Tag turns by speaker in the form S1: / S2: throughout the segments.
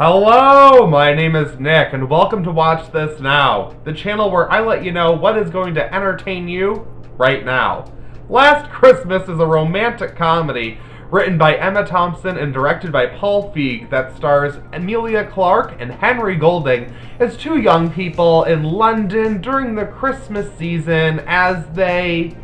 S1: Hello, my name is Nick, and welcome to Watch This Now, the channel where I let you know what is going to entertain you right now. Last Christmas is a romantic comedy written by Emma Thompson and directed by Paul Feig that stars Emilia Clarke and Henry Golding as two young people in London during the Christmas season as they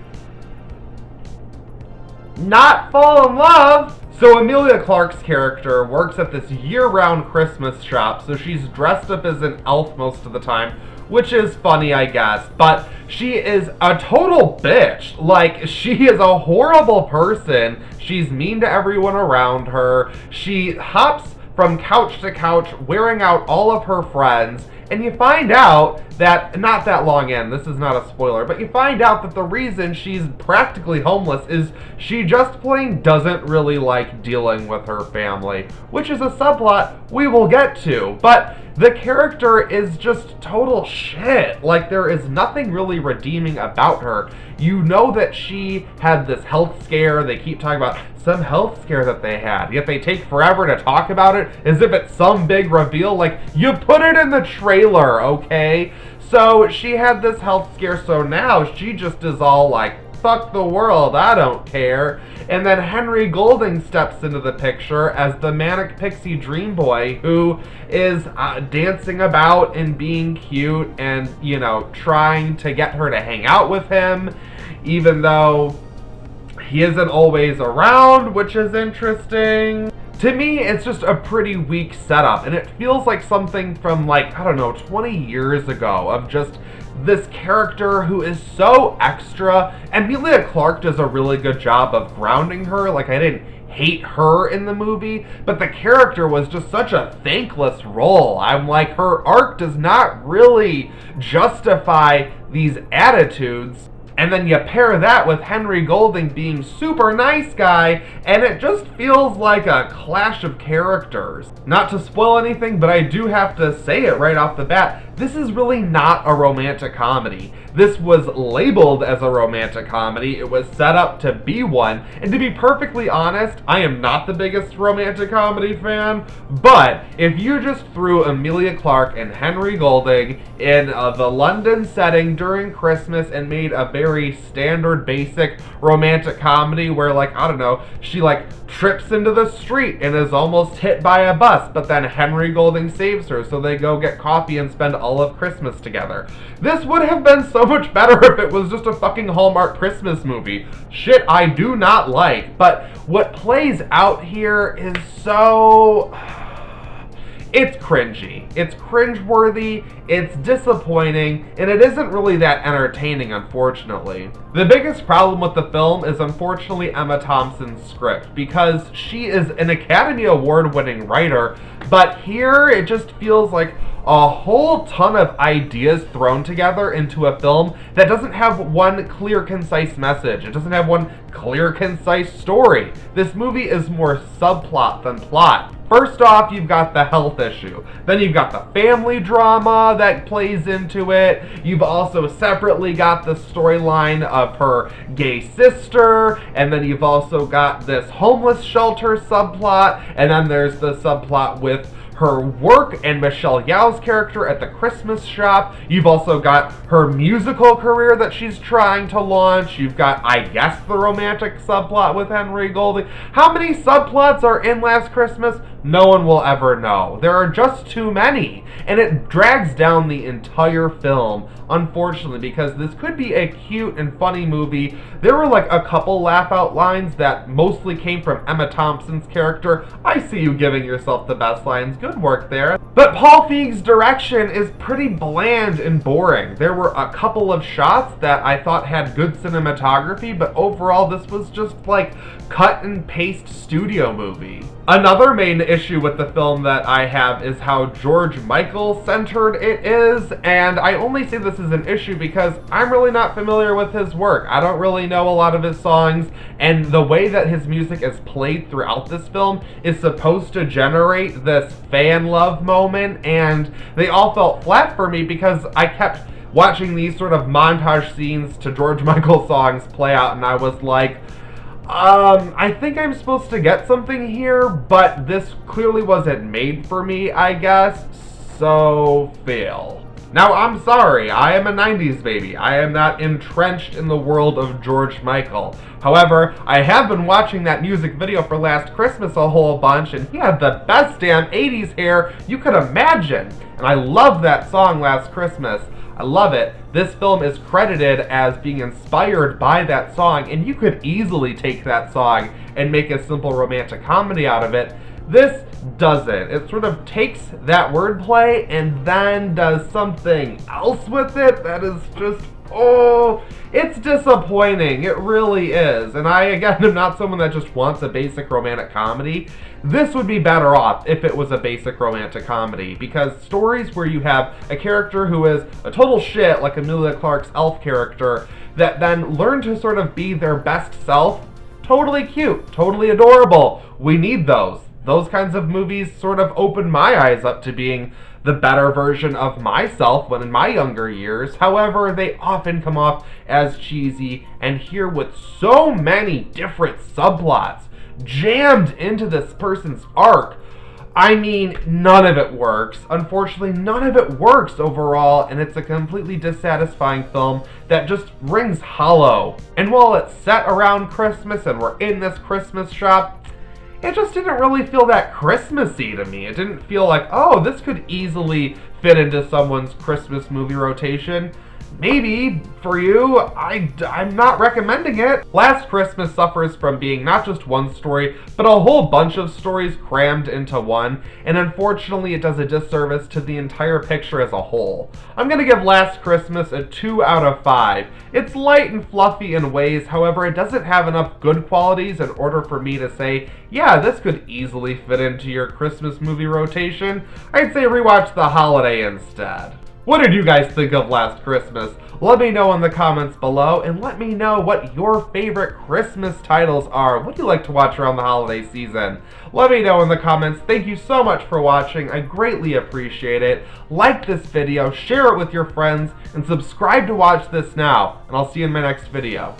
S1: not fall in love. So Emilia Clarke's character works at this year-round Christmas shop, so she's dressed up as an elf most of the time, which is funny, I guess, but she is a total bitch. Like, she is a horrible person. She's mean to everyone around her. She hops from couch to couch, wearing out all of her friends, and you find out that, not that long in, this is not a spoiler, but you find out that the reason she's practically homeless is she just plain doesn't really like dealing with her family, which is a subplot we will get to. But the character is just total shit. Like, there is nothing really redeeming about her. You know that she had this health scare. They keep talking about some health scare that they had, yet they take forever to talk about it as if it's some big reveal. Like, you put it in the trailer, okay? So she had this health scare, so now she just is all like, fuck the world, I don't care. And then Henry Golding steps into the picture as the manic pixie dream boy who is dancing about and being cute and, you know, trying to get her to hang out with him, even though he isn't always around, which is interesting. To me, it's just a pretty weak setup, and it feels like something from, like, I don't know, 20 years ago, of just this character who is so extra. Emilia Clarke does a really good job of grounding her. Like, I didn't hate her in the movie, but the character was just such a thankless role. I'm like, her arc does not really justify these attitudes. And then you pair that with Henry Golding being super nice guy, and it just feels like a clash of characters. Not to spoil anything, but I do have to say it right off the bat, this is really not a romantic comedy. This was labeled as a romantic comedy. It was set up to be one, and to be perfectly honest, I am not the biggest romantic comedy fan, but if you just threw Emilia Clarke and Henry Golding in the London setting during Christmas and made a very standard, basic romantic comedy where, like, I don't know, she, like, trips into the street and is almost hit by a bus, but then Henry Golding saves her, so they go get coffee and spend all of Christmas together. This would have been so much better if it was just a fucking Hallmark Christmas movie. Shit I do not like, but what plays out here is so... it's cringy. It's cringeworthy, it's disappointing, and it isn't really that entertaining, unfortunately. The biggest problem with the film is unfortunately Emma Thompson's script, because she is an Academy Award-winning writer, but here it just feels like a whole ton of ideas thrown together into a film that doesn't have one clear, concise message. It doesn't have one clear, concise story. This movie is more subplot than plot. First off, you've got the health issue. Then you've got the family drama that plays into it. You've also separately got the storyline of her gay sister. And then you've also got this homeless shelter subplot. And then there's the subplot with her work and Michelle Yeoh's character at the Christmas shop. You've also got her musical career that she's trying to launch. You've got, I guess, the romantic subplot with Henry Golding. How many subplots are in Last Christmas? No one will ever know. There are just too many, and it drags down the entire film, unfortunately, because this could be a cute and funny movie. There were like a couple laugh-out lines that mostly came from Emma Thompson's character. I see you giving yourself the best lines. Good work there. But Paul Feig's direction is pretty bland and boring. There were a couple of shots that I thought had good cinematography, but overall this was just like cut and paste studio movie. Another main issue with the film that I have is how George Michael centered it is, and I only say this is an issue because I'm really not familiar with his work. I don't really know a lot of his songs, and the way that his music is played throughout this film is supposed to generate this fan love moment, and they all felt flat for me because I kept watching these sort of montage scenes to George Michael songs play out, and I was like, I think I'm supposed to get something here, but this clearly wasn't made for me, I guess, so fail. Now, I'm sorry, I am a 90s baby. I am not entrenched in the world of George Michael. However, I have been watching that music video for Last Christmas a whole bunch, and he had the best damn 80s hair you could imagine. And I love that song, Last Christmas. I love it. This film is credited as being inspired by that song, and you could easily take that song and make a simple romantic comedy out of it. This doesn't. It sort of takes that wordplay and then does something else with it that is just, oh, it's disappointing. It really is. And I, again, am not someone that just wants a basic romantic comedy. This would be better off if it was a basic romantic comedy, because stories where you have a character who is a total shit, like Emilia Clarke's elf character, that then learn to sort of be their best self, totally cute, totally adorable. We need those. Those kinds of movies sort of opened my eyes up to being the better version of myself when in my younger years. However, they often come off as cheesy, and here with so many different subplots jammed into this person's arc, I mean, none of it works. Unfortunately, none of it works overall, and it's a completely dissatisfying film that just rings hollow. And while it's set around Christmas and we're in this Christmas shop, it just didn't really feel that Christmassy to me. It didn't feel like, oh, this could easily fit into someone's Christmas movie rotation. Maybe, for you, I'm not recommending it. Last Christmas suffers from being not just one story, but a whole bunch of stories crammed into one, and unfortunately it does a disservice to the entire picture as a whole. I'm gonna give Last Christmas a 2 out of 5. It's light and fluffy in ways, however, it doesn't have enough good qualities in order for me to say, yeah, this could easily fit into your Christmas movie rotation. I'd say rewatch The Holiday instead. What did you guys think of Last Christmas? Let me know in the comments below, and let me know what your favorite Christmas titles are. What do you like to watch around the holiday season? Let me know in the comments. Thank you so much for watching. I greatly appreciate it. Like this video, share it with your friends, and subscribe to watch this now. And I'll see you in my next video.